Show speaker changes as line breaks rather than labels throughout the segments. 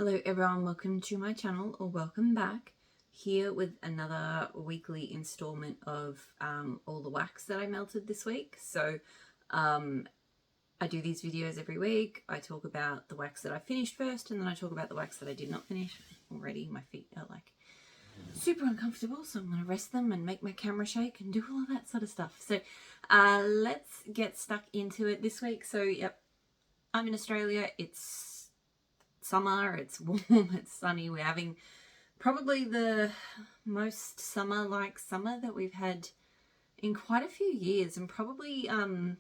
Hello everyone, welcome to my channel, or welcome back, here with another weekly installment of all the wax that I melted this week. So I do these videos every week. I talk about the wax that I finished first, and then I talk about the wax that I did not finish. Already my feet are like super uncomfortable, so I'm going to rest them and make my camera shake and do all of that sort of stuff. So let's get stuck into it this week. So yep, I'm in Australia. It's summer, it's warm, it's sunny. We're having probably the most summer-like summer that we've had in quite a few years, and probably I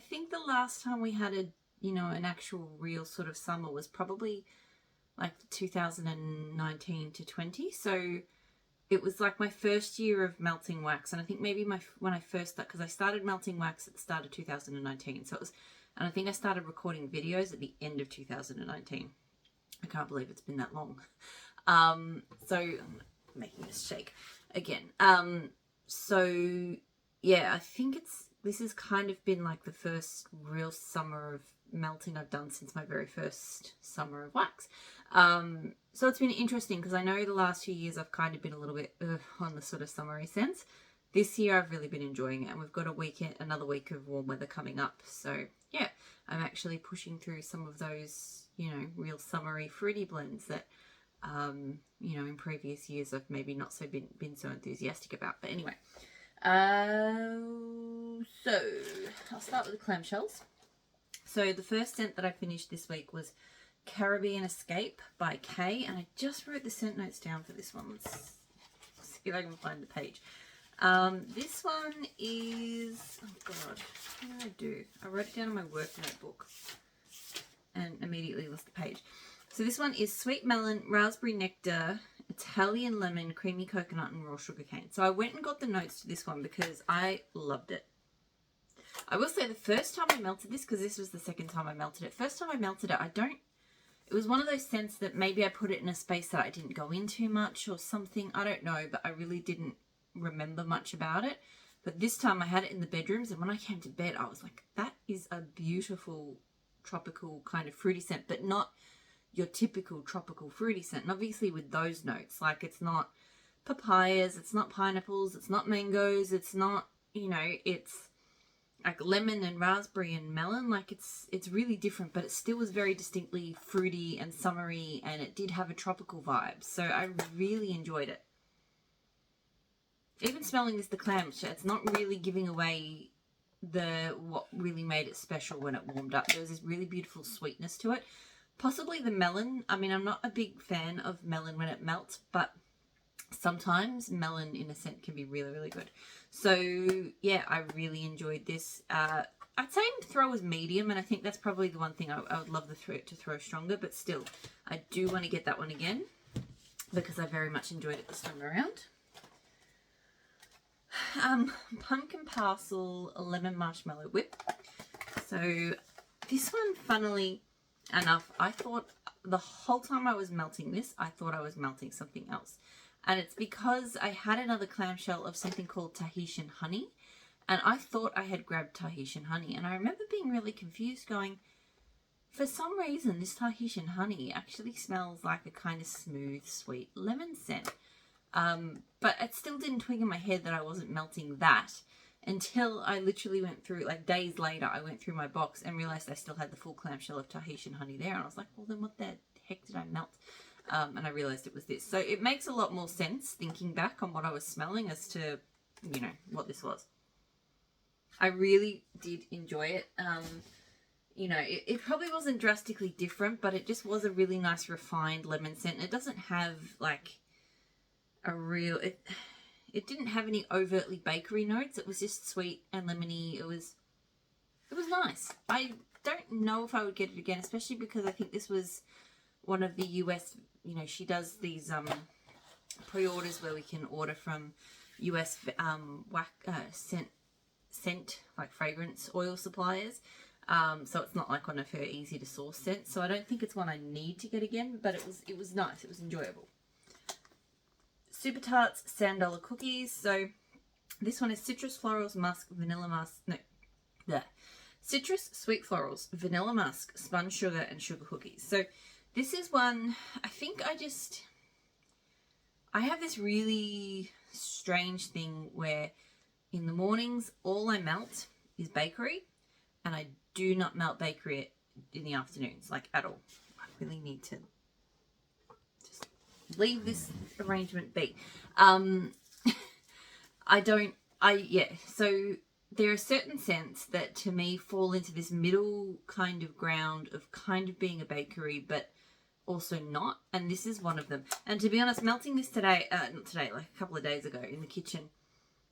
think the last time we had an actual real sort of summer was probably like 2019 to 20. So it was like my first year of melting wax, and I think maybe when I first started, because I started melting wax at the start of 2019, so it was. And I think I started recording videos at the end of 2019. I can't believe it's been that long. So I'm making this shake again. So yeah, I think this has kind of been like the first real summer of melting I've done since my very first summer of wax. So it's been interesting because I know the last few years I've kind of been a little bit on the sort of summery sense. This year I've really been enjoying it, and we've got another week of warm weather coming up. So yeah, I'm actually pushing through some of those, real summery fruity blends that, in previous years I've maybe not been so enthusiastic about. But anyway, so I'll start with the clamshells. So the first scent that I finished this week was Caribbean Escape by Kay, and I just wrote the scent notes down for this one. Let's see if I can find the page. This one is, oh god, what did I do? I wrote it down in my work notebook and immediately lost the page. So this one is Sweet Melon, Raspberry Nectar, Italian Lemon, Creamy Coconut, and Raw Sugar Cane. So I went and got the notes to this one because I loved it. I will say the first time I melted this, because this was the second time I melted it, first time I melted it, it was one of those scents that maybe I put it in a space that I didn't go in too much or something. I don't know, but I really didn't remember much about it. But this time I had it in the bedrooms, and when I came to bed I was like, that is a beautiful tropical kind of fruity scent, but not your typical tropical fruity scent. And obviously with those notes, like it's not papayas, it's not pineapples, it's not mangoes, it's not, it's like lemon and raspberry and melon. Like it's really different, but it still was very distinctly fruity and summery, and it did have a tropical vibe. So I really enjoyed it. Even smelling the clamshell, it's not really giving away what really made it special when it warmed up. There was this really beautiful sweetness to it. Possibly the melon. I mean, I'm not a big fan of melon when it melts, but sometimes melon in a scent can be really, really good. So yeah, I really enjoyed this. I'd say throw was medium, and I think that's probably the one thing I would love to throw stronger, but still, I do want to get that one again because I very much enjoyed it this time around. Pumpkin Parcel Lemon Marshmallow Whip. So this one, funnily enough, I thought the whole time I was melting this, I thought I was melting something else. And it's because I had another clamshell of something called Tahitian Honey, and I thought I had grabbed Tahitian Honey. And I remember being really confused, going, for some reason this Tahitian Honey actually smells like a kind of smooth, sweet lemon scent. But it still didn't twig in my head that I wasn't melting that until I literally went through, like days later, I went through my box and realized I still had the full clamshell of Tahitian Honey there. And I was like, well, then what the heck did I melt? And I realized it was this. So it makes a lot more sense thinking back on what I was smelling as to, what this was. I really did enjoy it. It probably wasn't drastically different, but it just was a really nice refined lemon scent. It doesn't have like it didn't have any overtly bakery notes. It was just sweet and lemony. It was nice. I don't know if I would get it again, especially because I think this was one of the US, she does these pre-orders where we can order from US scent like fragrance oil suppliers. So it's not like one of her easy to source scents. So I don't think it's one I need to get again, but it was nice. It was enjoyable. Supertarts $7 cookies. So this one is citrus florals, musk, vanilla musk. No, Citrus, sweet florals, vanilla musk, spun sugar, and sugar cookies. So this is one, I think I have this really strange thing where in the mornings, all I melt is bakery, and I do not melt bakery in the afternoons, like at all. I really need to just leave this arrangement be. So there are certain scents that to me fall into this middle kind of ground of kind of being a bakery, but also not. And this is one of them. And to be honest, melting this today, not today, like a couple of days ago in the kitchen,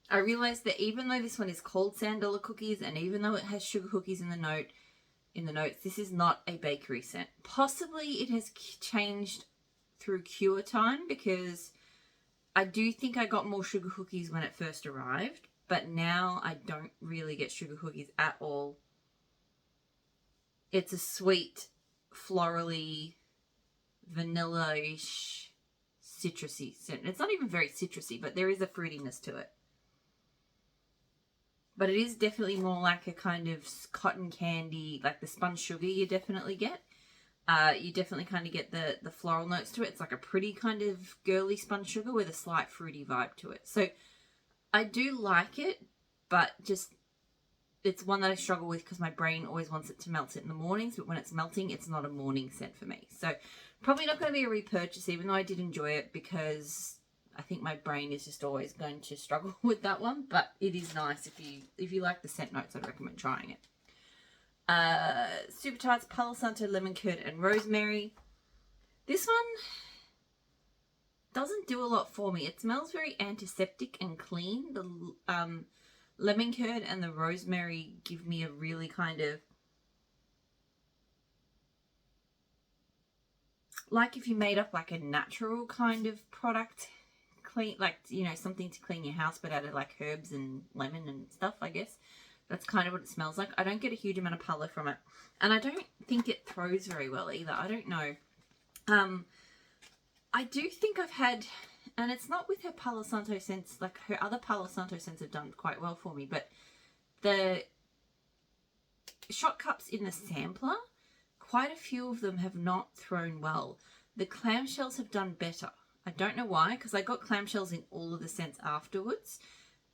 I realized that even though this one is called Sandalwood cookies, and even though it has sugar cookies in the notes, this is not a bakery scent. Possibly it has changed through cure time, because I do think I got more sugar cookies when it first arrived, but now I don't really get sugar cookies at all. It's a sweet, florally, vanilla-ish, citrusy scent. It's not even very citrusy, but there is a fruitiness to it. But it is definitely more like a kind of cotton candy, like the spun sugar you definitely get. You definitely kind of get the floral notes to it. It's like a pretty kind of girly spun sugar with a slight fruity vibe to it. So I do like it, but just it's one that I struggle with because my brain always wants it to melt it in the mornings, but when it's melting, it's not a morning scent for me. So probably not going to be a repurchase, even though I did enjoy it, because I think my brain is just always going to struggle with that one. But it is nice if you like the scent notes. I'd recommend trying it. Supertarts, Palo Santo, lemon curd, and rosemary. This one doesn't do a lot for me. It smells very antiseptic and clean. The lemon curd and the rosemary give me a really kind of, like if you made up like a natural kind of product, clean, like, you know, something to clean your house, but out of like herbs and lemon and stuff, I guess. That's kind of what it smells like. I don't get a huge amount of palo from it. And I don't think it throws very well either. I don't know. I do think I've had, and it's not with her Palo Santo scents, like her other Palo Santo scents have done quite well for me, but the shot cups in the sampler, quite a few of them have not thrown well. The clamshells have done better. I don't know why, because I got clamshells in all of the scents afterwards,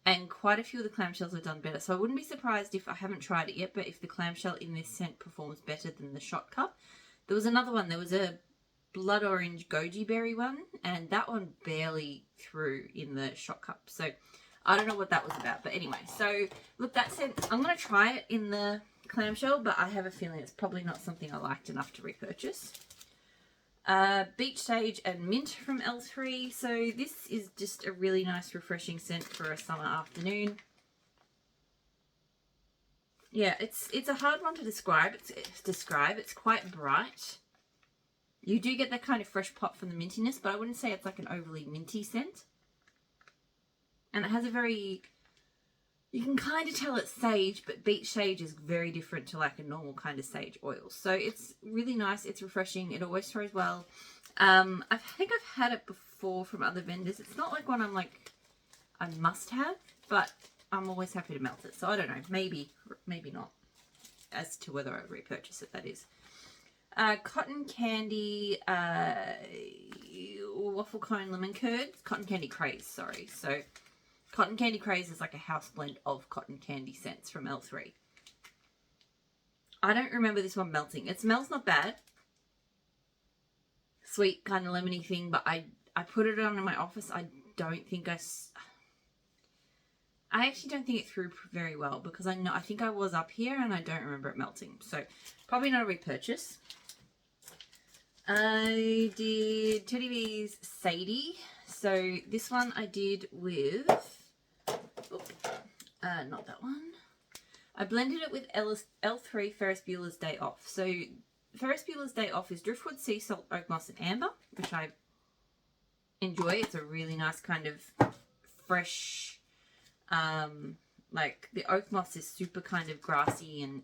and quite a few of the clamshells have done better. So I wouldn't be surprised if, I haven't tried it yet, but if the clamshell in this scent performs better than the shot cup. There was another one. There was a blood orange goji berry one, and that one barely threw in the shot cup. So I don't know what that was about. But anyway, so look, that scent, I'm going to try it in the clamshell, but I have a feeling it's probably not something I liked enough to repurchase. Beach Sage and Mint from L3. So this is just a really nice refreshing scent for a summer afternoon. Yeah, it's a hard one to describe. It's quite bright. You do get that kind of fresh pop from the mintiness, but I wouldn't say it's like an overly minty scent. And it has a very, you can kind of tell it's sage, but beach sage is very different to like a normal kind of sage oil. So it's really nice. It's refreshing. It always throws well. I think I've had it before from other vendors. It's not like one I'm like, I must have, but I'm always happy to melt it. So I don't know, maybe not, as to whether I repurchase it, that is. Cotton candy, waffle cone lemon curd, cotton candy craze, sorry. So cotton candy craze is like a house blend of cotton candy scents from L3. I don't remember this one melting. It smells not bad. Sweet kind of lemony thing, but I put it on in my office. I don't think I actually don't think it threw very well, because I think I was up here and I don't remember it melting. So probably not a repurchase. I did Titty Bees Sadie. So this one I did with, not that one. I blended it with L3 Ferris Bueller's Day Off. So Ferris Bueller's Day Off is driftwood, sea salt, oak moss, and amber, which I enjoy. It's a really nice kind of fresh, like the oak moss is super kind of grassy and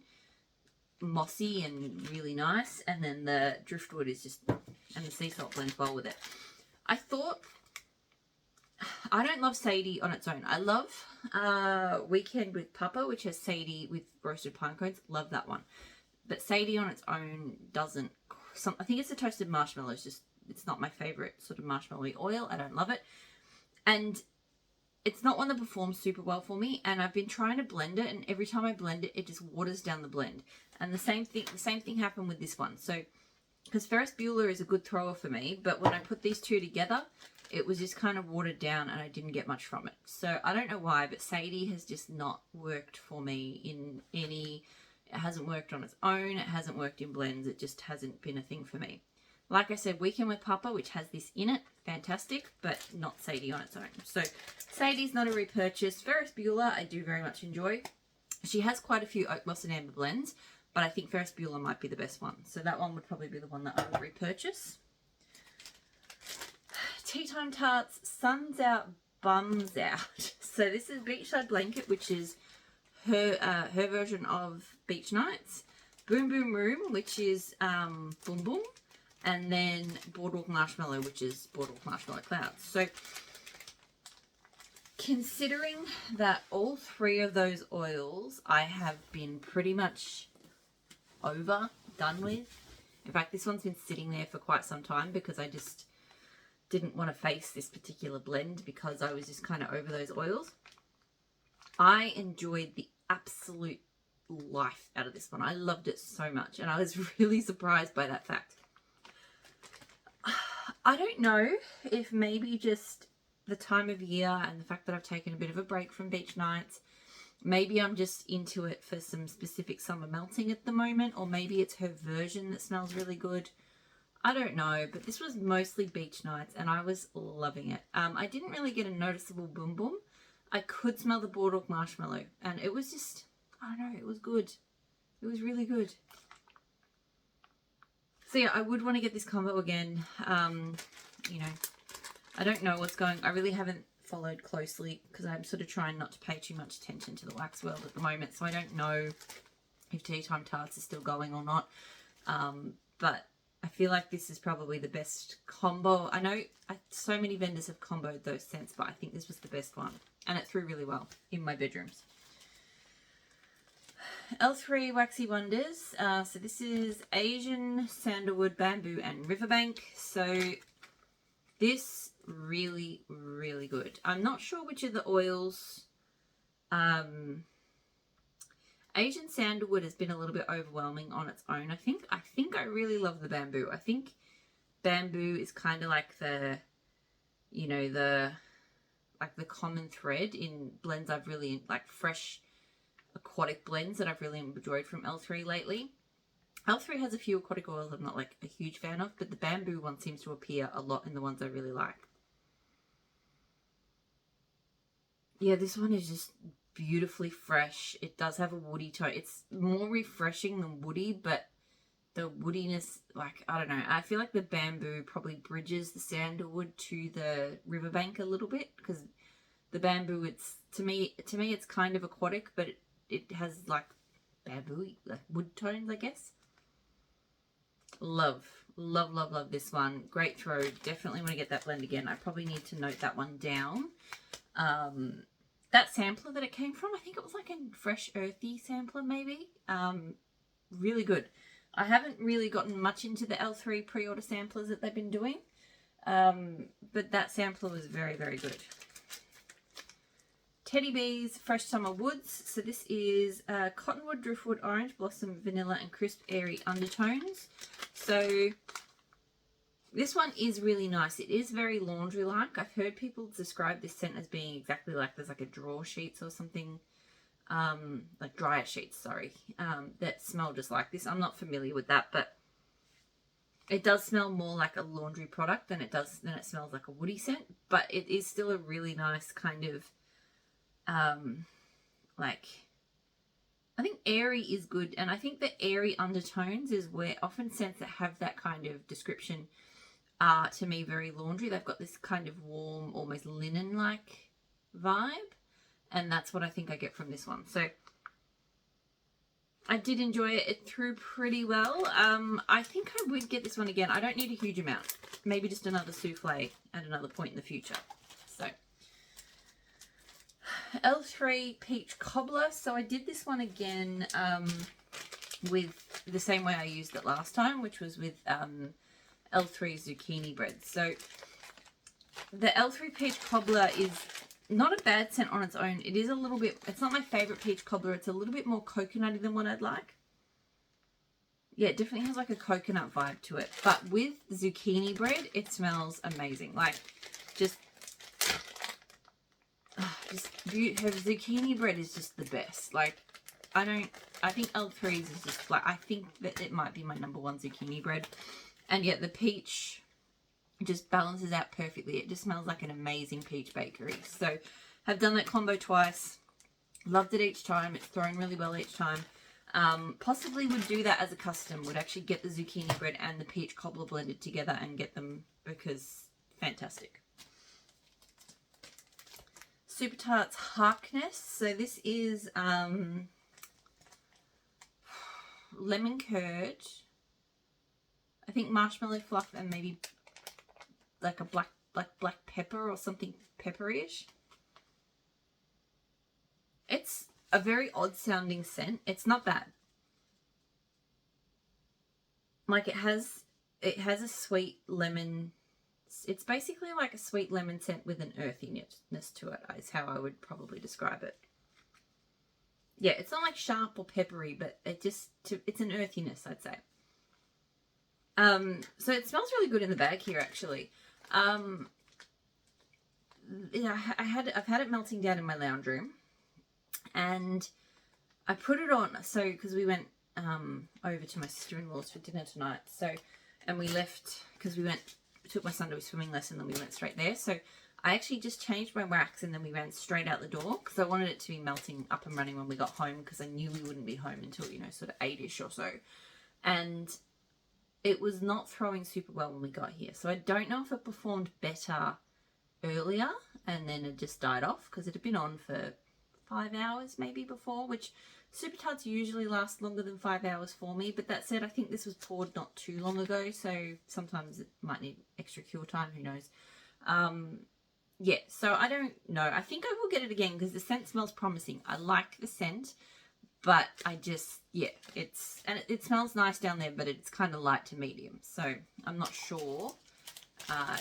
mossy and really nice, and then the driftwood is just, and the sea salt blends well with it. I thought I don't love Sadie on its own. I love Weekend with Papa, which has Sadie with roasted pine cones. Love that one. But Sadie on its own doesn't. I think it's the toasted marshmallow. It's not my favorite sort of marshmallowy oil. I don't love it. And it's not one that performs super well for me. And I've been trying to blend it, and every time I blend it, it just waters down the blend. And the same thing happened with this one. So, because Ferris Bueller is a good thrower for me, but when I put these two together, it was just kind of watered down and I didn't get much from it. So I don't know why, but Sadie has just not worked for me in any... It hasn't worked on its own. It hasn't worked in blends. It just hasn't been a thing for me. Like I said, Weekend with Papa, which has this in it, fantastic, but not Sadie on its own. So Sadie's not a repurchase. Ferris Bueller, I do very much enjoy. She has quite a few oak moss and amber blends, but I think Ferris Bueller might be the best one. So that one would probably be the one that I would repurchase. Tea Time Tarts, Sun's Out, Bums Out. So this is Beachside Blanket, which is her version of Beach Nights. Boom Boom Room, which is Boom Boom. And then Boardwalk Marshmallow, which is Boardwalk Marshmallow Clouds. So considering that all three of those oils I have been pretty much done with. In fact, this one's been sitting there for quite some time because I just didn't want to face this particular blend because I was just kind of over those oils. I enjoyed the absolute life out of this one. I loved it so much, and I was really surprised by that fact. I don't know if maybe just the time of year and the fact that I've taken a bit of a break from Beach Nights, maybe I'm just into it for some specific summer melting at the moment, or maybe it's her version that smells really good. I don't know, but this was mostly Beach Nights and I was loving it. I didn't really get a noticeable boom boom. I could smell the Boardwalk Marshmallow and it was just, I don't know, it was good. It was really good. So yeah, I would want to get this combo again. You know, I don't know what's going. I really haven't followed closely because I'm sort of trying not to pay too much attention to the wax world at the moment. So I don't know if Tea Time Tarts is still going or not. But I feel like this is probably the best combo. I know so many vendors have comboed those scents, but I think this was the best one. And it threw really well in my bedrooms. L3 Waxy Wonders. So this is Asian Sandalwood, Bamboo and Riverbank. So this really, really good. I'm not sure which of the oils. Asian Sandalwood has been a little bit overwhelming on its own, I think. I think I really love the Bamboo. I think Bamboo is kind of like the, you know, the common thread in blends I've really, like fresh aquatic blends that I've really enjoyed from L3 lately. L3 has a few aquatic oils I'm not like a huge fan of, but the Bamboo one seems to appear a lot in the ones I really like. Yeah, this one is just beautifully fresh. It does have a woody tone. It's more refreshing than woody, but the woodiness, like, I don't know. I feel like the Bamboo probably bridges the Sandalwood to the Riverbank a little bit, because the Bamboo, it's, to me it's kind of aquatic, but it has like bamboo, like wood tones, I guess. Love this one. Great throw. Definitely want to get that blend again. I probably need to note that one down. That sampler that it came from, I think it was like a fresh earthy sampler maybe. Really good. I haven't really gotten much into the L3 pre-order samplers that they've been doing, but that sampler was very, very good. Teddy Bees Fresh Summer Woods. So this is Cottonwood, Driftwood, Orange Blossom, Vanilla and Crisp Airy Undertones. So this one is really nice. It is very laundry-like. I've heard people describe this scent as being exactly like there's like a drawer sheets or something, like dryer sheets, sorry, that smell just like this. I'm not familiar with that, but it does smell more like a laundry product than it smells like a woody scent, but it is still a really nice kind of, like, I think airy is good, and I think the airy undertones is where often scents that have that kind of description are, to me, very laundry. They've got this kind of warm, almost linen-like vibe, and that's what I think I get from this one. So I did enjoy it. It threw pretty well. I think I would get this one again. I don't need a huge amount. Maybe just another souffle at another point in the future. So L3 Peach Cobbler. So I did this one again with the same way I used it last time, which was with L3 Zucchini Bread. So the L3 Peach Cobbler is not a bad scent on its own. It is a little bit, it's not my favourite peach cobbler. It's a little bit more coconutty than what I'd like. Yeah, it definitely has like a coconut vibe to it. But with zucchini bread, it smells amazing. Like, just her zucchini bread is just the best. Like, I think L3's is just like, I think that it might be my #1 zucchini bread. And yet the peach just balances out perfectly. It just smells like an amazing peach bakery. So I've done that combo twice. Loved it each time. It's thrown really well each time. Possibly would do that as a custom. Would actually get the zucchini bread and the peach cobbler blended together and get them, because fantastic. Supertarts Harkness. So this is lemon curd, I think marshmallow fluff, and maybe like a black pepper or something peppery-ish. It's a very odd sounding scent. It's not bad. Like, it has a sweet lemon. It's basically like a sweet lemon scent with an earthiness to it, is how I would probably describe it. Yeah, it's not like sharp or peppery, but it's an earthiness, I'd say. So it smells really good in the bag here, actually. You know, I've had it melting down in my lounge room, and I put it on. So because we went over to my sister-in-law's for dinner tonight. So, and we left because we took my son to a swimming lesson, and we went straight there. So I actually just changed my wax, and then we ran straight out the door because I wanted it to be melting up and running when we got home, because I knew we wouldn't be home until, you know, sort of 8-ish or so. And it was not throwing super well when we got here. So I don't know if it performed better earlier and then it just died off, because it had been on for 5 hours maybe before, which Supertarts usually last longer than 5 hours for me. But that said, I think this was poured not too long ago, so sometimes it might need extra cure time, who knows. Yeah, so I don't know. I think I will get it again because the scent smells promising. I like the scent, but I just, yeah, it smells nice down there, but it's kind of light to medium. So I'm not sure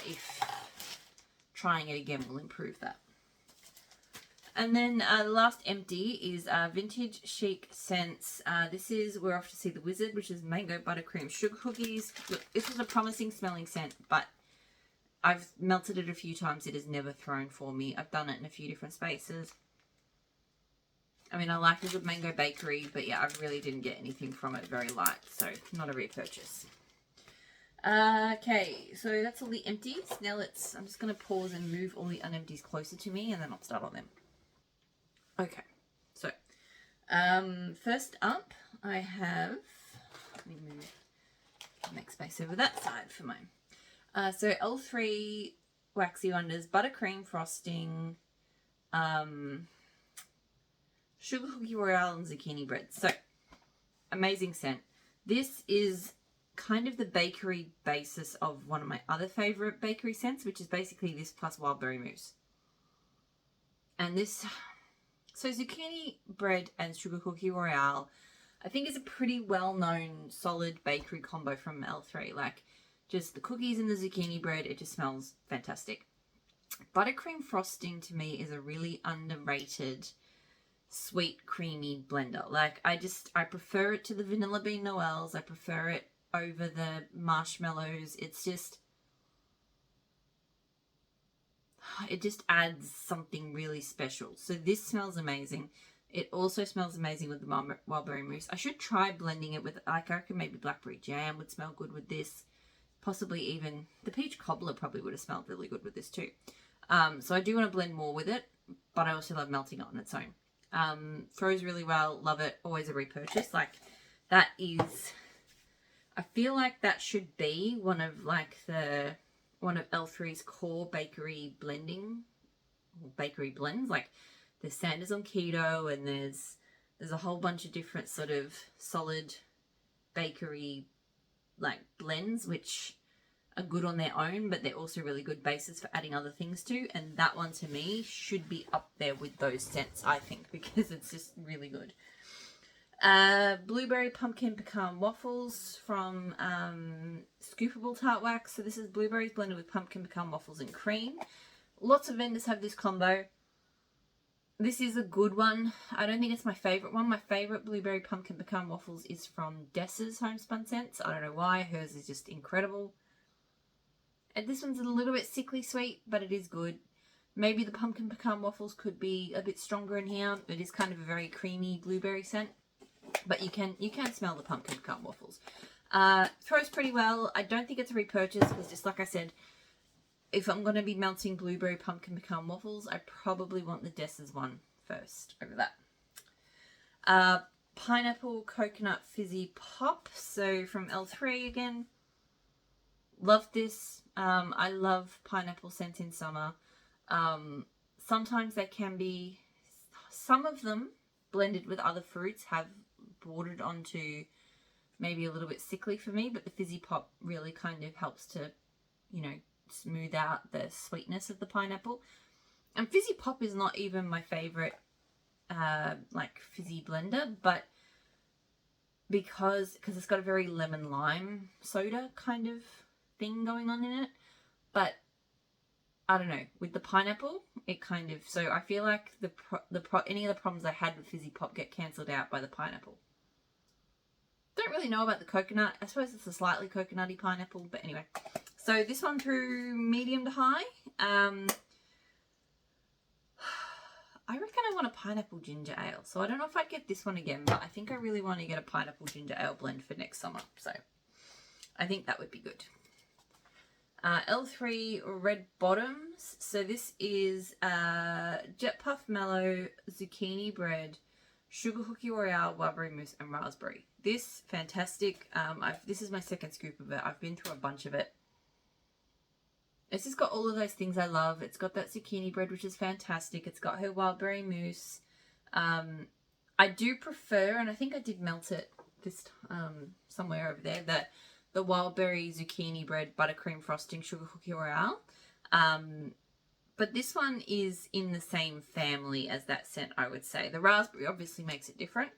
if trying it again will improve that. And then the last empty is Vintage Chic Scents. This is We're Off to See the Wizard, which is mango buttercream sugar cookies. Look, this was a promising smelling scent, but I've melted it a few times. It has never thrown for me. I've done it in a few different spaces. I mean, I like a good mango bakery, but yeah, I really didn't get anything from it. Very light, so not a repurchase. Okay, so that's all the empties. Now I'm just going to pause and move all the unempties closer to me, and then I'll start on them. Okay, so first up I have, let me move the next space over that side for mine. So L3 Waxy Wonders, buttercream frosting, sugar cookie royale, and zucchini bread. So amazing scent. This is kind of the bakery basis of one of my other favorite bakery scents, which is basically this plus wild berry mousse. And this, so zucchini bread and sugar cookie royale, I think is a pretty well-known solid bakery combo from L3. Like, just the cookies and the zucchini bread, it just smells fantastic. Buttercream frosting to me is a really underrated sweet creamy blender. Like, I prefer it to the vanilla bean noels. I prefer it over the marshmallows. It just adds something really special. So this smells amazing. It also smells amazing with the wild berry mousse. I should try blending it with, like, I reckon maybe blackberry jam would smell good with this. Possibly even the peach cobbler probably would have smelled really good with this too. So I do want to blend more with it, but I also love melting it on its own. Throws really well, love it, always a repurchase. Like, that is, I feel like that should be one of L3's core bakery blends. Like, there's Sanders on keto, and there's a whole bunch of different sort of solid bakery like blends, which are good on their own, but they're also really good bases for adding other things to. And that one to me should be up there with those scents, I think, because it's just really good. Blueberry Pumpkin Pecan Waffles from Scoopable Tart Wax. So this is blueberries blended with pumpkin pecan waffles and cream. Lots of vendors have this combo. This is a good one. I don't think it's my favourite one. My favourite blueberry pumpkin pecan waffles is from Dessa's Homespun Scents. I don't know why. Hers is just incredible. And this one's a little bit sickly sweet, but it is good. Maybe the pumpkin pecan waffles could be a bit stronger in here. It is kind of a very creamy blueberry scent, but you can smell the pumpkin pecan waffles. Throws pretty well. I don't think it's a repurchase because, just like I said, if I'm going to be melting blueberry pumpkin pecan waffles, I probably want the Dessa's one first over that. Pineapple Coconut Fizzy Pop. So from L3 again. Love this. I love pineapple scent in summer. Sometimes they can be, some of them blended with other fruits have bordered onto maybe a little bit sickly for me, but the Fizzy Pop really kind of helps to, you know, smooth out the sweetness of the pineapple. And Fizzy Pop is not even my favorite like fizzy blender, but because it's got a very lemon lime soda kind of thing going on in it. But I don't know, with the pineapple it kind of, so I feel like any of the problems I had with Fizzy Pop get cancelled out by the pineapple. Don't really know about the coconut. I suppose it's a slightly coconutty pineapple, but anyway. So this one through medium to high. I reckon I want a pineapple ginger ale. So I don't know if I'd get this one again, but I think I really want to get a pineapple ginger ale blend for next summer. So I think that would be good. L3 Red Bottoms. So this is Jet Puff Mellow, Zucchini Bread, Sugar Cookie Royale, Wild Mousse, and Raspberry. This, fantastic. This is my second scoop of it. I've been through a bunch of it. It's just got all of those things I love. It's got that zucchini bread, which is fantastic. It's got her wildberry mousse. I do prefer, and I think I did melt it this somewhere over there, that the wildberry zucchini bread buttercream frosting sugar cookie royale. But this one is in the same family as that scent, I would say. The raspberry obviously makes it different,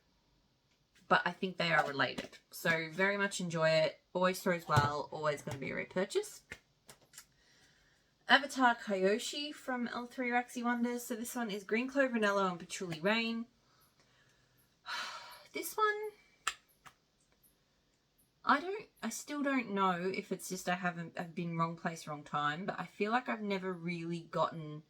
but I think they are related. So very much enjoy it. Always throws well. Always going to be a repurchase. Avatar Kyoshi from L3 Waxy Wonders. So this one is Green Clove Vanilla and Patchouli Rain. This one, I still don't know if it's just I've been wrong place, wrong time, but I feel like I've never really gotten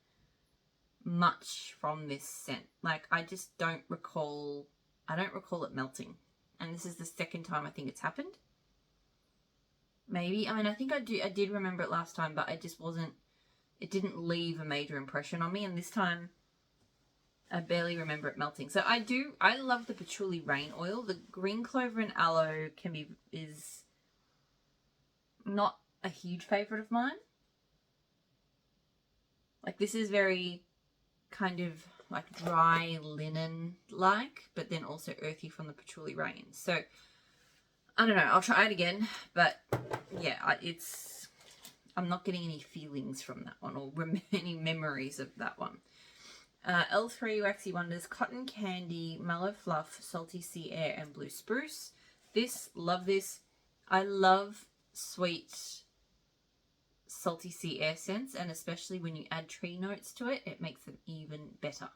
much from this scent. Like, I just don't recall it melting. And this is the second time I think it's happened. Maybe, I mean, I think I did remember it last time, but it didn't leave a major impression on me. And this time I barely remember it melting. So I love the Patchouli Rain oil. The Green Clover and Aloe is not a huge favorite of mine. Like, this is very kind of like dry linen like, but then also earthy from the Patchouli Rain. So I don't know, I'll try it again, but yeah, I'm not getting any feelings from that one or any memories of that one. L3 Waxy Wonders, Cotton Candy, Mellow Fluff, Salty Sea Air, and Blue Spruce. Love this. I love sweet salty sea air scents, and especially when you add tree notes to it, it makes them even better.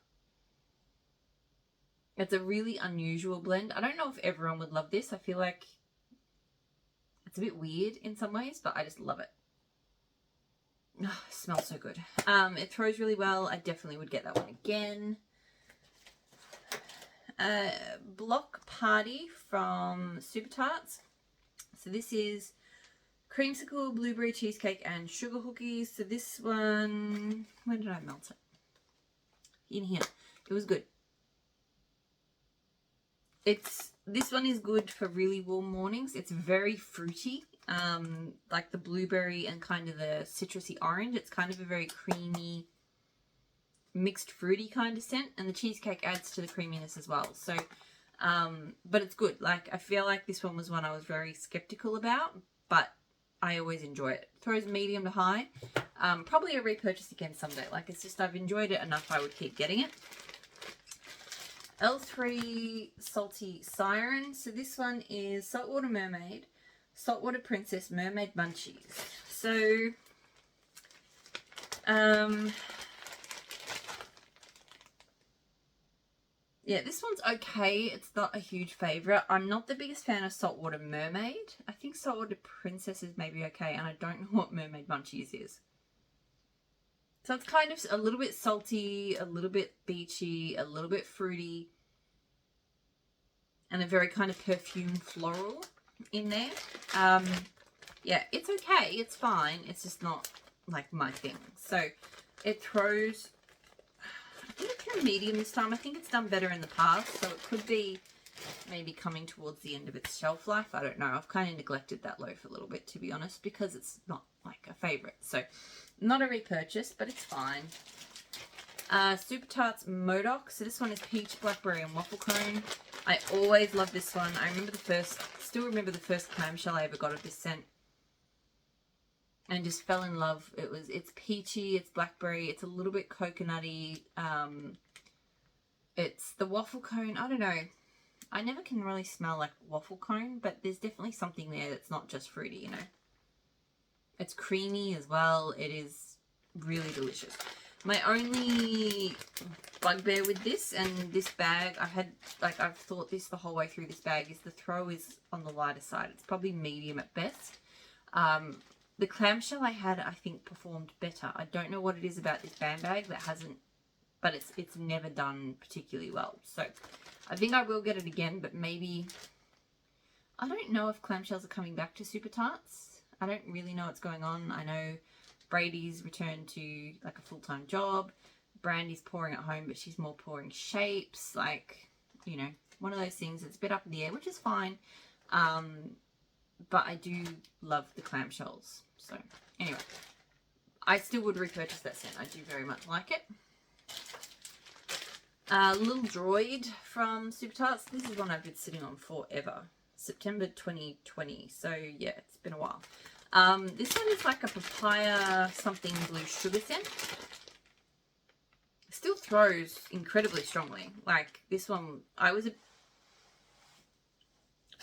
It's a really unusual blend. I don't know if everyone would love this. I feel like it's a bit weird in some ways, but I just love it. Oh, it smells so good. It throws really well. I definitely would get that one again. Block Party from Supertarts. So this is creamsicle, blueberry cheesecake, and sugar cookies. So this one, when did I melt it? In here. It was good. This one is good for really warm mornings. It's very fruity. Like the blueberry and kind of the citrusy orange. It's kind of a very creamy, mixed fruity kind of scent, and the cheesecake adds to the creaminess as well. So, but it's good. Like, I feel like this one was one I was very skeptical about, but I always enjoy it. Throws medium to high. Probably a repurchase again someday. Like, it's just, I've enjoyed it enough, I would keep getting it. L3 Salty Siren. So this one is Saltwater Mermaid, Saltwater Princess, Mermaid Munchies. So, yeah, this one's okay. It's not a huge favourite. I'm not the biggest fan of Saltwater Mermaid. I think Saltwater Princess is maybe okay, and I don't know what Mermaid Munchies is. So it's kind of a little bit salty, a little bit beachy, a little bit fruity, and a very kind of perfume floral in there. Yeah, it's okay. It's fine. It's just not like my thing. So it throws, I think it threw medium this time. I think it's done better in the past, so it could be maybe coming towards the end of its shelf life. I don't know. I've kind of neglected that loaf a little bit, to be honest, because it's not like a favourite. So not a repurchase, but it's fine. Supertarts Modoc. So this one is peach, blackberry, and waffle cone. I always love this one. I remember still remember the first clamshell I ever got of this scent, and just fell in love. It's peachy, it's blackberry, it's a little bit coconutty. It's the waffle cone. I don't know. I never can really smell like waffle cone, but there's definitely something there that's not just fruity, you know. It's creamy as well. It is really delicious. My only bugbear with this and this bag, I've thought this the whole way through this bag, is the throw is on the lighter side. It's probably medium at best. The clamshell I had, I think, performed better. I don't know what it is about this band bag that hasn't, but it's never done particularly well. So I think I will get it again, but maybe, I don't know if clamshells are coming back to Supertarts. I don't really know what's going on. I know Brady's returned to like a full-time job. Brandy's pouring at home, but she's more pouring shapes. Like, you know, one of those things that's a bit up in the air, which is fine. But I do love the clamshells. So anyway, I still would repurchase that scent. I do very much like it. Little Droid from Supertarts. This is one I've been sitting on forever. September 2020. So yeah, it's been a while. This one is like a papaya something blue sugar scent. Still throws incredibly strongly. Like this one, for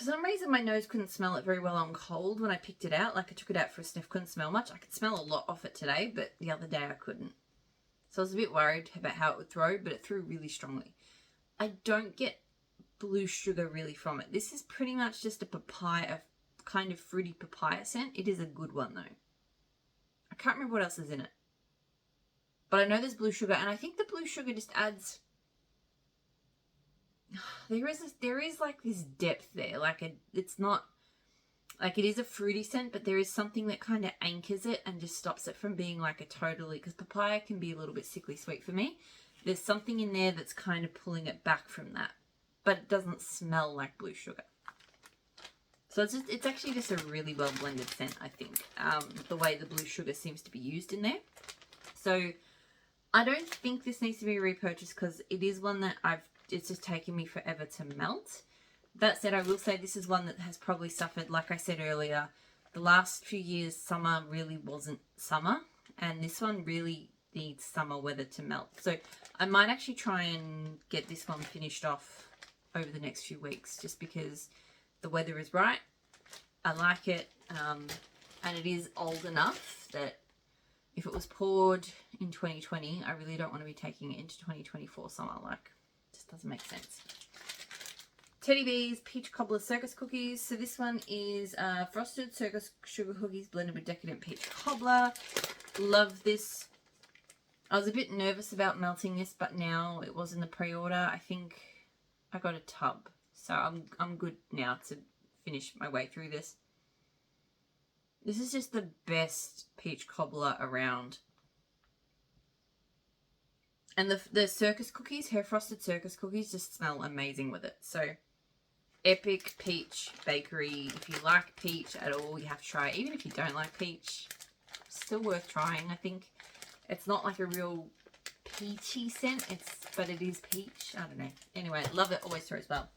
some reason my nose couldn't smell it very well on cold when I picked it out. Like I took it out for a sniff, couldn't smell much. I could smell a lot off it today, but the other day I couldn't. So I was a bit worried about how it would throw, but it threw really strongly. I don't get blue sugar really from it. This is pretty much just a papaya, kind of fruity papaya scent. It is a good one though. I can't remember what else is in it, but I know there's blue sugar, and I think the blue sugar just adds, there is like this depth there. Like it's not like, it is a fruity scent, but there is something that kind of anchors it and just stops it from being like a totally, because papaya can be a little bit sickly sweet for me. There's something in there that's kind of pulling it back from that, but it doesn't smell like blue sugar. So it's actually just a really well blended scent, I think, the way the blue sugar seems to be used in there. So I don't think this needs to be repurchased because it is one that it's just taken me forever to melt. That said, I will say this is one that has probably suffered, like I said earlier, the last few years summer really wasn't summer, and this one really needs summer weather to melt. So I might actually try and get this one finished off over the next few weeks, just because the weather is right. I like it, and it is old enough that if it was poured in 2020, I really don't want to be taking it into 2024 summer. Like, it just doesn't make sense. Teddy Bees Peach Cobbler Circus Cookies. So this one is frosted circus sugar cookies blended with decadent peach cobbler. Love this. I was a bit nervous about melting this, but now it was in the pre-order. I think I got a tub, so I'm good now to finish my way through this. This is just the best peach cobbler around. And the circus cookies, hair frosted circus cookies, just smell amazing with it. So epic peach bakery. If you like peach at all, you have to try it. Even if you don't like peach, still worth trying. I think it's not like a real peachy scent, but it is peach. I don't know. Anyway, love it. Always throws well.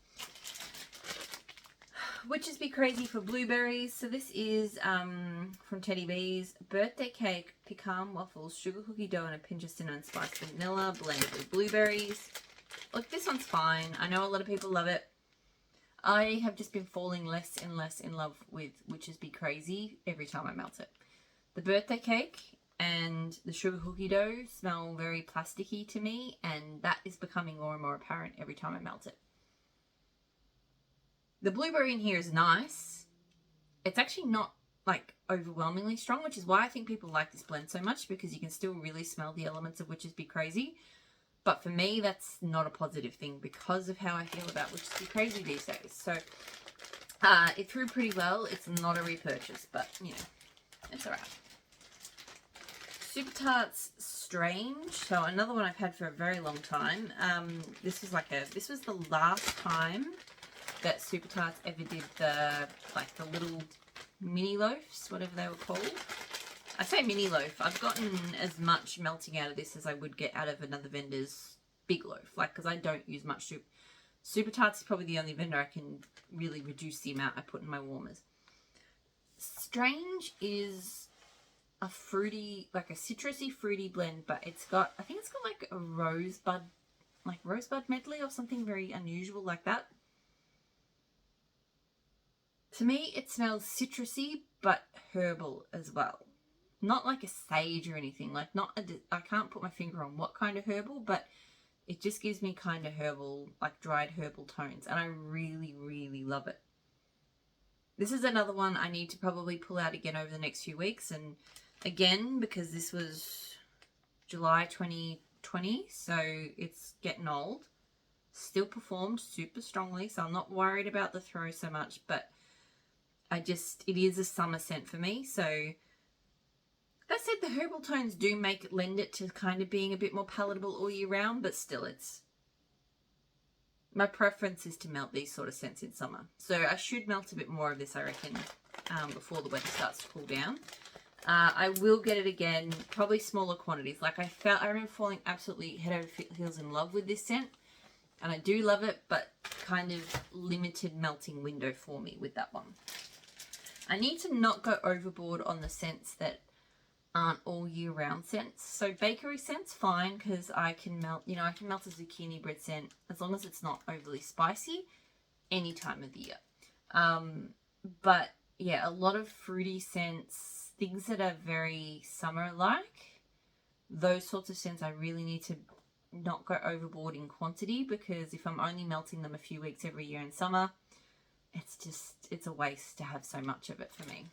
Witches Be Crazy for blueberries. So this is from Teddy Bees. Birthday cake, pecan waffles, sugar cookie dough, and a pinch of cinnamon spice vanilla blended with blueberries. Look, this one's fine. I know a lot of people love it. I have just been falling less and less in love with Witches Be Crazy every time I melt it. The birthday cake and the sugar cookie dough smell very plasticky to me, and that is becoming more and more apparent every time I melt it. The blueberry in here is nice. It's actually not like overwhelmingly strong, which is why I think people like this blend so much, because you can still really smell the elements of Witches Be Crazy. But for me, that's not a positive thing because of how I feel about Witches Be Crazy these days. So it threw pretty well. It's not a repurchase, but you know, it's alright. Supertarts Strange. So another one I've had for a very long time. This was the last time that Supertarts ever did the little mini loaves, whatever they were called. I say mini loaf. I've gotten as much melting out of this as I would get out of another vendor's big loaf. Because I don't use much soup. Supertarts is probably the only vendor I can really reduce the amount I put in my warmers. Strange is a fruity, like a citrusy fruity blend, but I think it's got like a rosebud medley or something very unusual like that. To me, it smells citrusy, but herbal as well. Not like a sage or anything. I can't put my finger on what kind of herbal, but it just gives me kind of herbal, like dried herbal tones. And I really, really love it. This is another one I need to probably pull out again over the next few weeks. And again, because this was July 2020, so it's getting old. Still performed super strongly, so I'm not worried about the throw so much, but it is a summer scent for me. So that said, the herbal tones do lend it to kind of being a bit more palatable all year round, but still my preference is to melt these sort of scents in summer. So I should melt a bit more of this, I reckon, before the weather starts to cool down. I will get it again, probably smaller quantities. I remember falling absolutely head over heels in love with this scent, and I do love it, but kind of limited melting window for me with that one. I need to not go overboard on the scents that aren't all year round scents. So bakery scents, fine, because I can melt a zucchini bread scent as long as it's not overly spicy any time of the year. But yeah, a lot of fruity scents, things that are very summer-like, those sorts of scents I really need to not go overboard in quantity, because if I'm only melting them a few weeks every year in summer, it's a waste to have so much of it for me.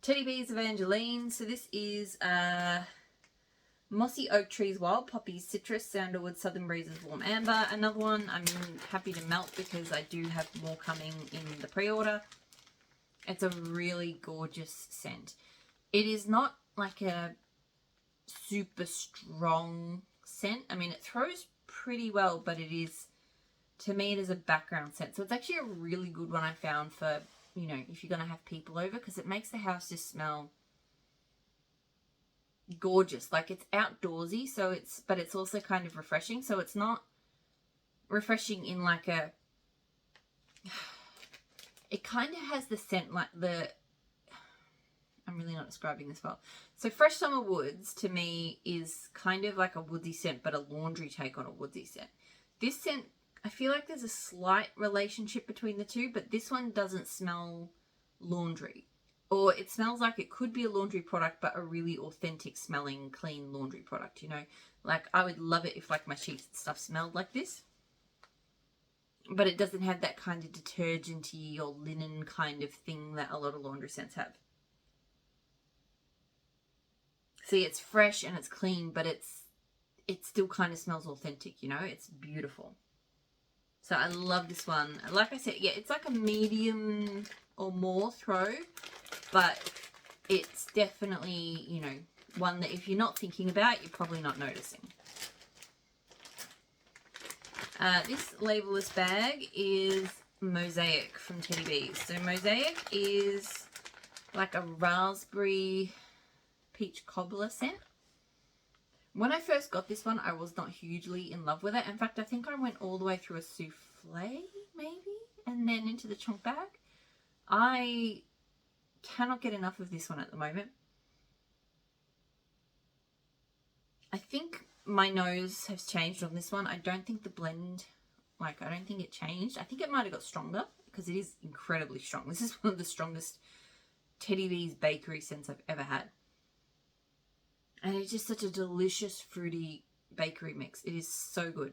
Titty Bees Evangeline. So this is Mossy Oak Trees, Wild Poppies, Citrus, Sandalwood, Southern Breezes, Warm Amber. Another one I'm happy to melt because I do have more coming in the pre-order. It's a really gorgeous scent. It is not like a super strong scent. I mean, it throws pretty well, but to me, it is a background scent. So it's actually a really good one I found for, if you're going to have people over, because it makes the house just smell gorgeous. Like, it's outdoorsy, but it's also kind of refreshing. So it's not refreshing in like it kind of has the scent like I'm really not describing this well. So Fresh Summer Woods to me is kind of like a woodsy scent, but a laundry take on a woodsy scent. This scent, I feel like there's a slight relationship between the two, but this one doesn't smell laundry. Or it smells like it could be a laundry product, but a really authentic smelling, clean laundry product, Like, I would love it if, like, my sheets and stuff smelled like this. But it doesn't have that kind of detergenty or linen kind of thing that a lot of laundry scents have. See, it's fresh and it's clean, but it still kind of smells authentic, It's beautiful. So I love this one. Like I said, yeah, it's like a medium or more throw, but it's definitely, one that if you're not thinking about, you're probably not noticing. This labelless bag is Mosaic from Teddy Bees. So Mosaic is like a raspberry peach cobbler scent. When I first got this one, I was not hugely in love with it. In fact, I think I went all the way through a souffle, maybe, and then into the chunk bag. I cannot get enough of this one at the moment. I think my nose has changed on this one. I don't think the blend, like, I don't think it changed. I think it might have got stronger because it is incredibly strong. This is one of the strongest Titty Bees bakery scents I've ever had. And it's just such a delicious fruity bakery mix. It is so good.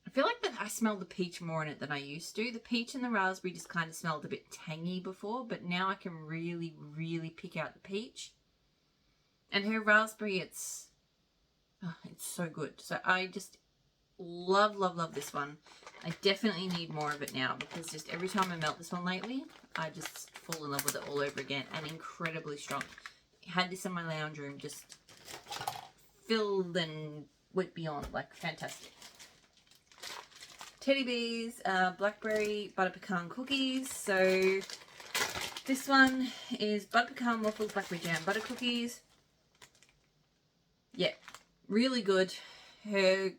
I feel like that I smelled the peach more in it than I used to. The peach and the raspberry just kind of smelled a bit tangy before, but now I can really, really pick out the peach. And her raspberry, it's so good. So I just love, love, love this one. I definitely need more of it now because just every time I melt this one lately, I just fall in love with it all over again, and incredibly strong. I had this in my lounge room, just filled and went beyond, like fantastic. Teddy Bees, Blackberry Butter Pecan Cookies. So this one is Butter Pecan Waffles, Blackberry Jam Butter Cookies. Yeah, really good. The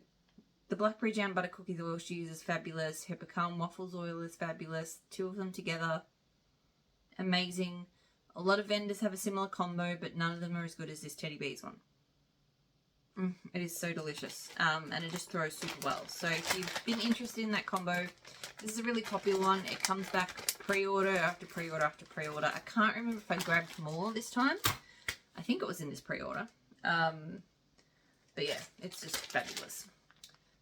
Blackberry Jam Butter Cookies oil she uses is fabulous. Her Pecan Waffles oil is fabulous. Two of them together, amazing. A lot of vendors have a similar combo, but none of them are as good as this Teddy Bees one. It is so delicious, and it just throws super well. So if you've been interested in that combo, this is a really popular one. It comes back pre-order after pre-order after pre-order. I can't remember if I grabbed more this time. I think it was in this pre-order. But yeah, it's just fabulous.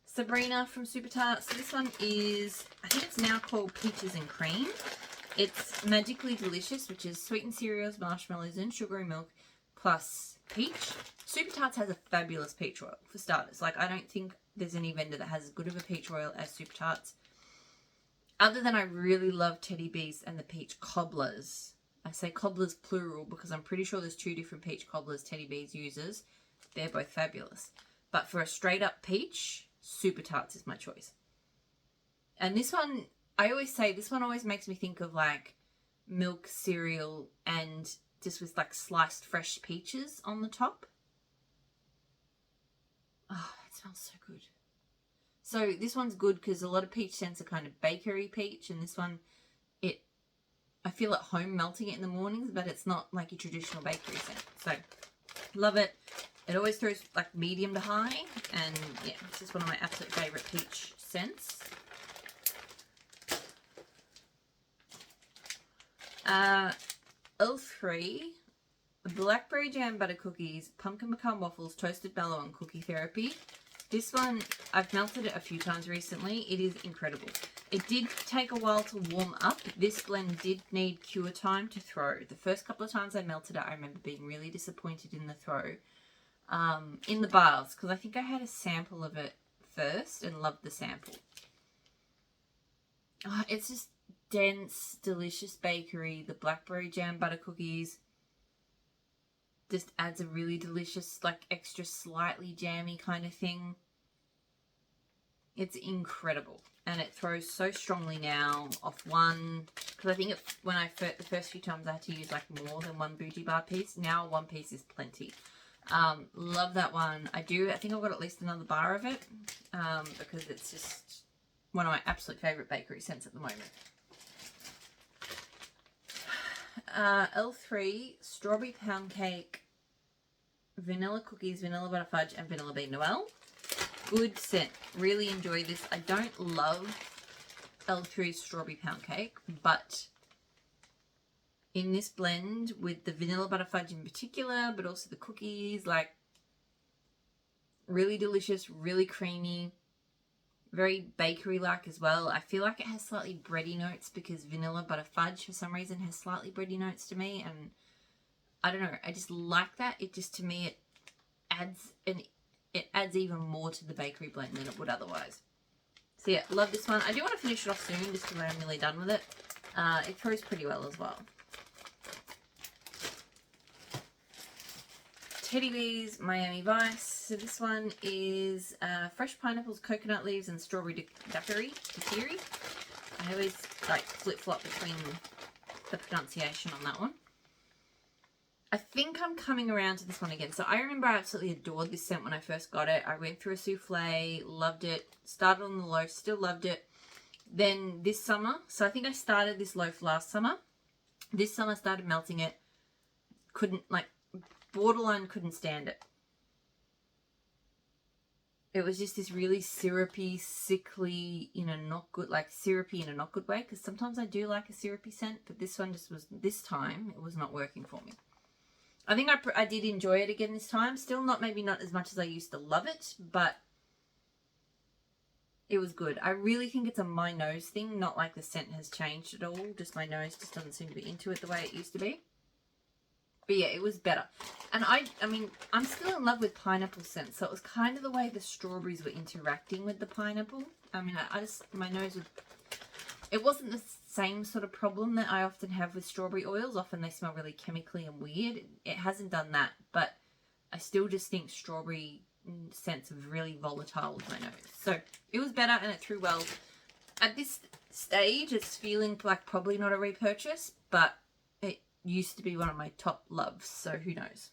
Sabrina from Supertarts. So this one is, I think it's now called Peaches and Cream. It's magically delicious, which is sweetened cereals, marshmallows, and sugary milk, plus peach. Supertarts has a fabulous peach oil, for starters. Like, I don't think there's any vendor that has as good of a peach oil as Supertarts. Other than I really love Teddy Bees and the Peach Cobblers. I say cobblers plural because I'm pretty sure there's two different peach cobblers Teddy Bees uses. They're both fabulous. But for a straight up peach, Supertarts is my choice. And this one, I always say, this one always makes me think of like milk cereal and just with like sliced fresh peaches on the top. Oh, it smells so good. So this one's good because a lot of peach scents are kind of bakery peach, and this one, I feel at home melting it in the mornings, but it's not like your traditional bakery scent. So love it. It always throws like medium to high, and yeah, this is one of my absolute favourite peach scents. L3 Blackberry Jam Butter Cookies, Pumpkin Pecan Waffles, Toasted Mallow and Cookie Therapy. This one, I've melted it a few times recently. It is incredible. It did take a while to warm up. This blend did need cure time to throw. The first couple of times I melted it, I remember being really disappointed in the throw. In the bars, because I think I had a sample of it first and loved the sample. Oh, it's just dense, delicious bakery. The Blackberry Jam Butter Cookies just adds a really delicious, like extra slightly jammy kind of thing. It's incredible, and it throws so strongly now off one, because I think when the first few times I had to use like more than one bougie bar piece. Now one piece is plenty. Love that one. I think I've got at least another bar of it, because it's just one of my absolute favourite bakery scents at the moment. L3 Strawberry Pound Cake, Vanilla Cookies, Vanilla Butter Fudge, and Vanilla Bean Noel. Good scent. Really enjoy this. I don't love L3 Strawberry Pound Cake, but in this blend with the Vanilla Butter Fudge in particular, but also the cookies, like really delicious, really creamy, very bakery-like as well. I feel like it has slightly bready notes because Vanilla Butter Fudge for some reason has slightly bready notes to me, and I don't know, I just like that. It just, to me, it adds even more to the bakery blend than it would otherwise. So yeah, love this one. I do want to finish it off soon just because I'm nearly done with it. It throws pretty well as well. Teddy Bees Miami Vice. So this one is fresh pineapples, coconut leaves, and strawberry daiquiri. I always like flip-flop between the pronunciation on that one. I think I'm coming around to this one again. So I remember I absolutely adored this scent when I first got it. I went through a souffle, loved it, started on the low, still loved it. Then this summer, so I think I started this loaf last summer. This summer I started melting it. Couldn't, like, borderline couldn't stand it. It was just this really syrupy, sickly, in a not good, like syrupy in a not good way. Because sometimes I do like a syrupy scent, but this one just was, this time, it was not working for me. I think I did enjoy it again this time. Still not, maybe not as much as I used to love it, but it was good. I really think it's a my nose thing, not like the scent has changed at all. Just my nose just doesn't seem to be into it the way it used to be. But yeah, it was better. And I mean, I'm still in love with pineapple scents. So it was kind of the way the strawberries were interacting with the pineapple. I mean, I just, my nose was, it wasn't the same sort of problem that I often have with strawberry oils. Often they smell really chemically and weird. It hasn't done that. But I still just think strawberry scents are really volatile with my nose. So it was better and it threw well. At this stage, it's feeling like probably not a repurchase, but it used to be one of my top loves, so who knows.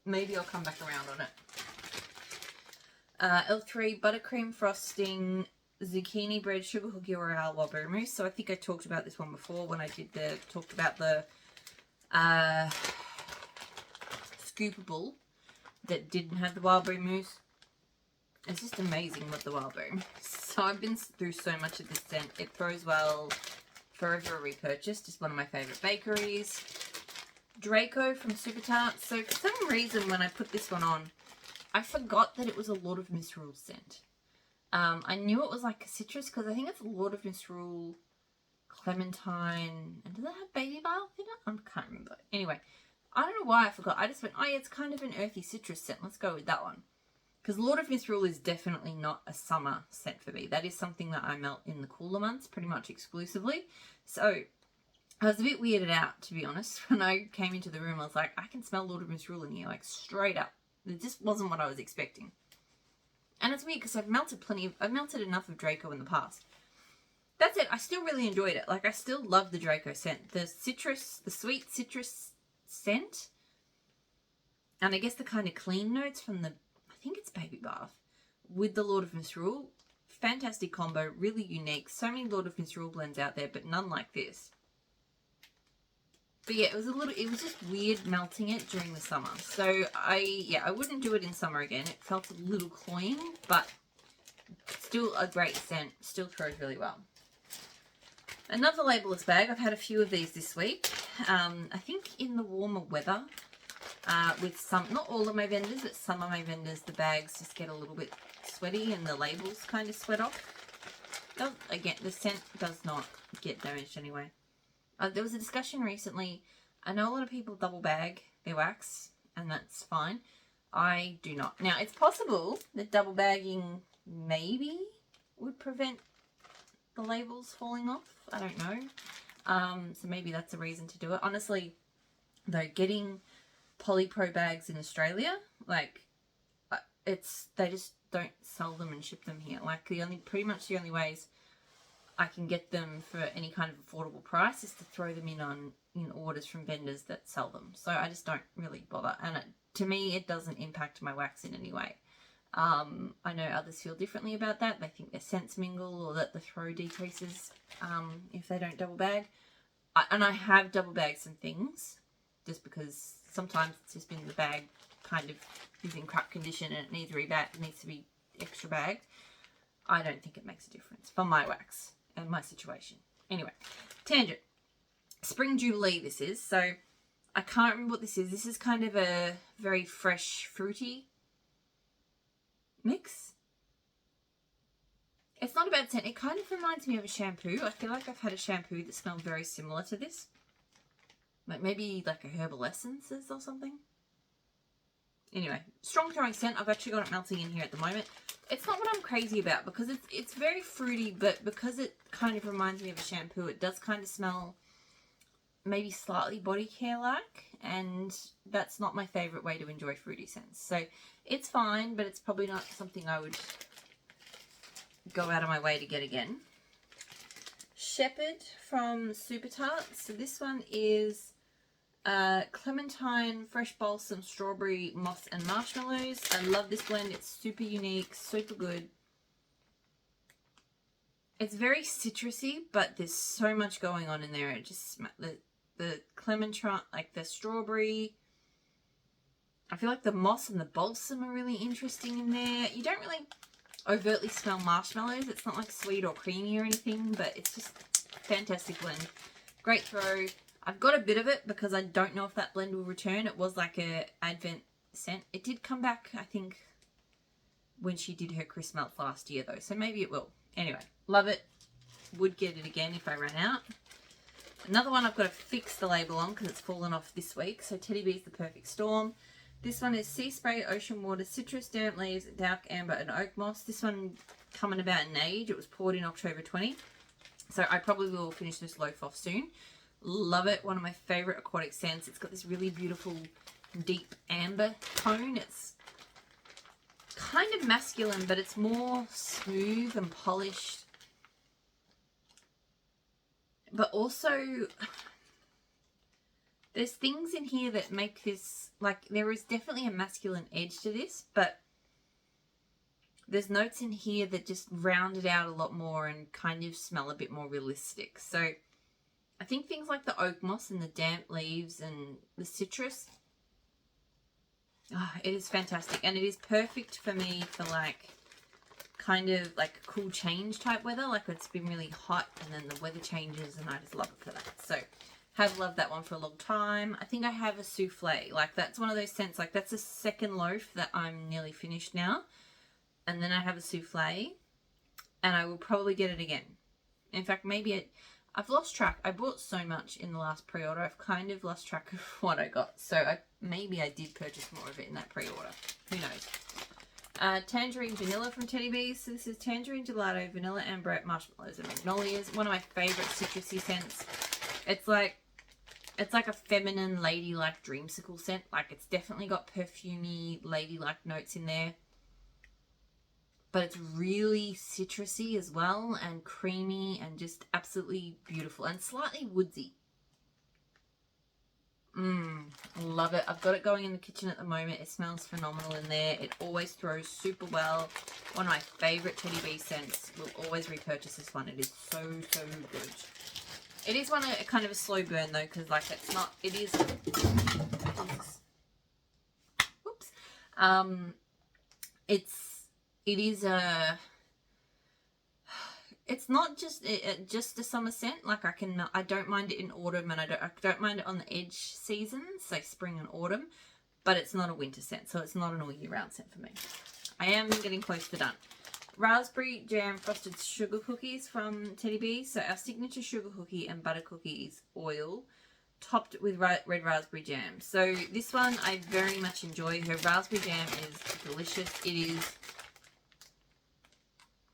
Maybe I'll come back around on it. L3 buttercream frosting, zucchini bread, sugar cookie royale, wild mousse. So I think I talked about this one before when I did talked about the scoopable that didn't have the wild mousse. It's just amazing with the wild berry. So I've been through so much of this scent. It throws well. Forever a repurchase. Just one of my favourite bakeries. Draco from Supertarts. So for some reason when I put this one on, I forgot that it was a Lord of Misrule scent. I knew it was like a citrus because I think it's a Lord of Misrule, clementine, and does it have baby bath in it? I can't remember. Anyway, I don't know why I forgot. I just went, oh yeah, it's kind of an earthy citrus scent. Let's go with that one. Because Lord of Misrule is definitely not a summer scent for me. That is something that I melt in the cooler months pretty much exclusively. So I was a bit weirded out, to be honest. When I came into the room, I was like, I can smell Lord of Misrule in here, like straight up. It just wasn't what I was expecting. And it's weird because I've melted enough of Draco in the past. That's it. I still really enjoyed it. Like, I still love the Draco scent. The citrus, the sweet citrus scent. And I guess the kind of clean notes from the, I think it's baby bath, with the Lord of Misrule. Fantastic combo, really unique. So many Lord of Misrule blends out there, but none like this. But yeah, it was just weird melting it during the summer. So I wouldn't do it in summer again. It felt a little cloying, but still a great scent. Still throws really well. Another labelless bag. I've had a few of these this week. I think in the warmer weather, with some, not all of my vendors, but some of my vendors, the bags just get a little bit sweaty and the labels kind of sweat off. Again, the scent does not get damaged anyway. There was a discussion recently. I know a lot of people double bag their wax, and that's fine. I do not. Now, it's possible that double bagging maybe would prevent the labels falling off. I don't know. So maybe that's a reason to do it. Honestly, though, getting Polypro bags in Australia, like, they just don't sell them and ship them here. Like, pretty much the only ways I can get them for any kind of affordable price is to throw them in orders from vendors that sell them. So I just don't really bother. And to me, it doesn't impact my wax in any way. I know others feel differently about that. They think their scents mingle or that the throw decreases if they don't double bag. And I have double bagged some things just because sometimes it's just been the bag kind of is in crap condition and it needs to be extra bagged. I don't think it makes a difference for my wax and my situation. Anyway, tangent. Spring Jubilee this is. So I can't remember what this is. This is kind of a very fresh, fruity mix. It's not a bad scent. It kind of reminds me of a shampoo. I feel like I've had a shampoo that smelled very similar to this. Like maybe like a Herbal Essences or something. Anyway, strong throwing scent. I've actually got it melting in here at the moment. It's not what I'm crazy about because it's very fruity, but because it kind of reminds me of a shampoo, it does kind of smell maybe slightly body care like, and that's not my favourite way to enjoy fruity scents. So it's fine, but it's probably not something I would go out of my way to get again. Shepherd from Supertarts. So this one is clementine, fresh balsam, strawberry, moss and marshmallows. I love this blend. It's super unique, super good. It's very citrusy, but there's so much going on in there. It just the clementine, like the strawberry. I feel like the moss and the balsam are really interesting in there. You don't really overtly smell marshmallows. It's not like sweet or creamy or anything, but it's just fantastic blend. Great throw. I've got a bit of it because I don't know if that blend will return. It was like a Advent scent. It did come back, I think, when she did her Chris Melts last year though, so maybe it will. Anyway, love it. Would get it again if I ran out. Another one I've got to fix the label on because it's fallen off this week. So Titty Bees, The Perfect Storm. This one is Sea Spray, Ocean Water, Citrus, Damp Leaves, Dark Amber, and Oak Moss. This one coming about in age. It was poured in October 20. So I probably will finish this loaf off soon. Love it. One of my favourite aquatic scents. It's got this really beautiful deep amber tone. It's kind of masculine, but it's more smooth and polished. But also, there's things in here that make this, like, there is definitely a masculine edge to this, but there's notes in here that just round it out a lot more and kind of smell a bit more realistic. So I think things like the oak moss and the damp leaves and the citrus, it is fantastic. And it is perfect for me for like kind of like cool change type weather. Like it's been really hot and then the weather changes and I just love it for that. So have loved that one for a long time. I think I have a souffle. Like that's one of those scents, like that's a second loaf that I'm nearly finished now. And then I have a souffle and I will probably get it again. In fact, maybe I've lost track. I bought so much in the last pre-order. I've kind of lost track of what I got. So maybe I did purchase more of it in that pre-order. Who knows? Tangerine Vanilla from Teddy Bees. So this is Tangerine Gelato, Vanilla Ambrette, Marshmallows and Magnolias. One of my favourite citrusy scents. It's like a feminine ladylike dreamsicle scent. Like it's definitely got perfumey ladylike notes in there. But it's really citrusy as well and creamy and just absolutely beautiful and slightly woodsy. Love it. I've got it going in the kitchen at the moment. It smells phenomenal in there. It always throws super well. One of my favourite Teddy Bee scents. Will always repurchase this one. It is so, so good. It is one of kind of a slow burn though because like it's not, it is, whoops. It is a, it's not just a summer scent. Like I don't mind it in autumn and I don't mind it on the edge seasons, like spring and autumn, but it's not a winter scent. So it's not an all year round scent for me. I am getting close to done. Raspberry Jam Frosted Sugar Cookies from Teddy Bees. So our signature sugar cookie and butter cookies oil topped with red raspberry jam. So this one I very much enjoy. Her raspberry jam is delicious. It is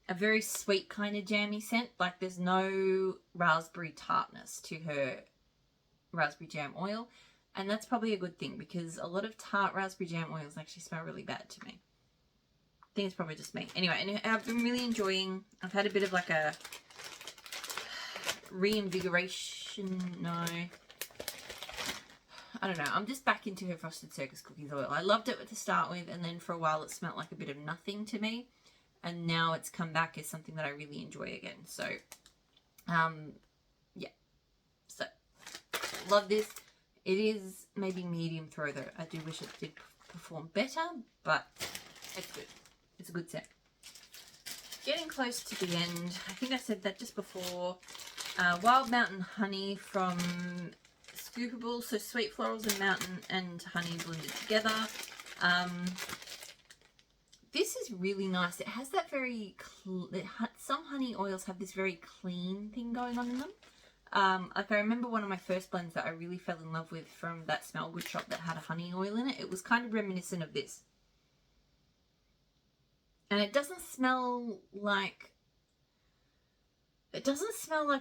a very sweet kind of jammy scent. Like there's no raspberry tartness to her raspberry jam oil. And that's probably a good thing because a lot of tart raspberry jam oils actually smell really bad to me. I think it's probably just me. Anyway, and I've been really enjoying, I've had a bit of like a reinvigoration, no. I don't know. I'm just back into her Frosted Circus Cookies oil. I loved it to start with and then for a while it smelled like a bit of nothing to me. And now it's come back as something that I really enjoy again. So, yeah. So, love this. It is maybe medium throw though. I do wish it did perform better, but it's good. It's a good set. Getting close to the end. I think I said that just before. Wild Mountain Honey from Scoopable. So, sweet florals and mountain and honey blended together. This is really nice. It has that very, some honey oils have this very clean thing going on in them. Like I remember one of my first blends that I really fell in love with from that Smell Good shop that had a honey oil in it. It was kind of reminiscent of this. And it doesn't smell like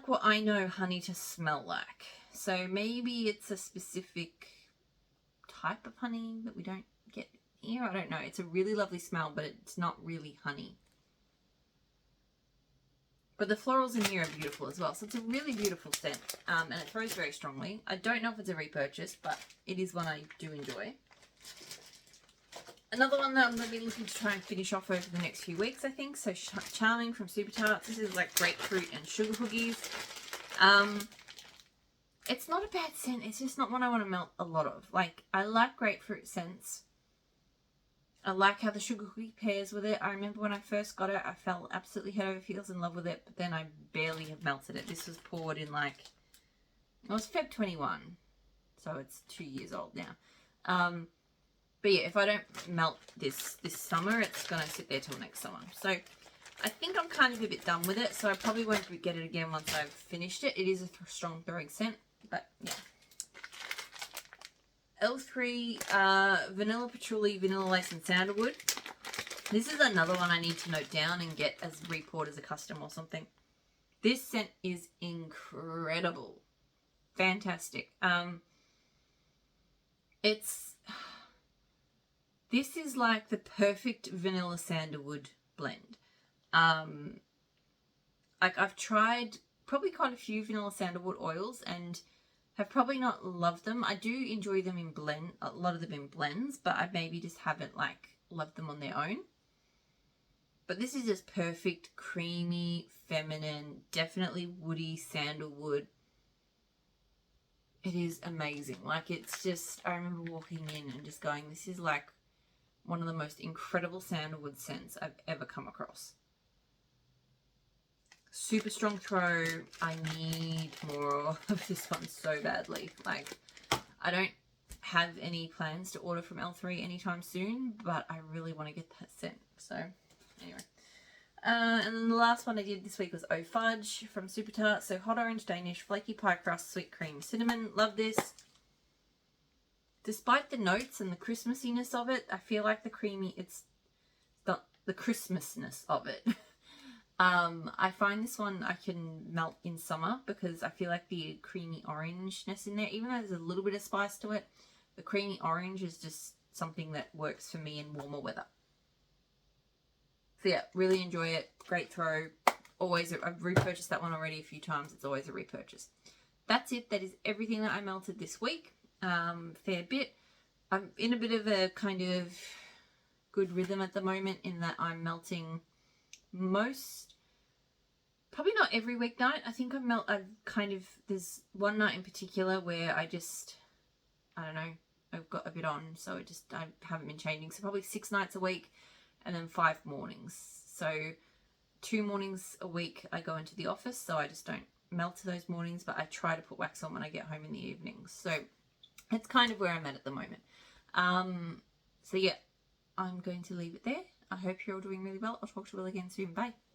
what I know honey to smell like. So maybe it's a specific type of honey that we don't get here. I don't know. It's a really lovely smell, but it's not really honey. But the florals in here are beautiful as well. So it's a really beautiful scent. And it throws very strongly. I don't know if it's a repurchase, but it is one I do enjoy. Another one that I'm going to be looking to try and finish off over the next few weeks, I think. So Charming from Supertarts. This is like grapefruit and sugar cookies. It's not a bad scent. It's just not one I want to melt a lot of. Like, I like grapefruit scents. I like how the sugar cookie pairs with it. I remember when I first got it, I fell absolutely head over heels in love with it. But then I barely have melted it. This was poured in like, it was Feb 21. So it's 2 years old now. But yeah, if I don't melt this summer, it's going to sit there till next summer. So I think I'm kind of a bit done with it. So I probably won't get it again once I've finished it. It is a strong throwing scent. But yeah. L3 Vanilla Patchouli, Vanilla Lace and Sandalwood. This is another one I need to note down and get as report as a custom or something. This scent is incredible. Fantastic. This is like the perfect vanilla sandalwood blend. Like I've tried probably quite a few vanilla sandalwood oils and have probably not loved them. I do enjoy them in blend, a lot of them in blends, but I maybe just haven't like loved them on their own. But this is just perfect, creamy, feminine, definitely woody sandalwood. It is amazing. Like it's just, I remember walking in and just going, this is like one of the most incredible sandalwood scents I've ever come across. Super strong throw. I need more of this one so badly. Like, I don't have any plans to order from L3 anytime soon, but I really want to get that scent. So, anyway. And then the last one I did this week was Oh Fudge from Supertarts. So, hot orange, Danish, flaky pie crust, sweet cream, cinnamon. Love this. Despite the notes and the Christmassiness of it, I feel like it's not the Christmasness of it. I find this one I can melt in summer because I feel like the creamy orangeness in there, even though there's a little bit of spice to it, the creamy orange is just something that works for me in warmer weather. So yeah, really enjoy it. Great throw. Always, I've repurchased that one already a few times. It's always a repurchase. That's it. That is everything that I melted this week. Fair bit. I'm in a bit of a kind of good rhythm at the moment in that I'm melting probably not every weeknight. I think there's one night in particular where I don't know, I've got a bit on, so I haven't been changing. So probably 6 nights a week and then 5 mornings. So 2 mornings a week I go into the office, so I just don't melt those mornings, but I try to put wax on when I get home in the evenings. So that's kind of where I'm at the moment. So yeah, I'm going to leave it there. I hope you're all doing really well. I'll talk to you all again soon. Bye.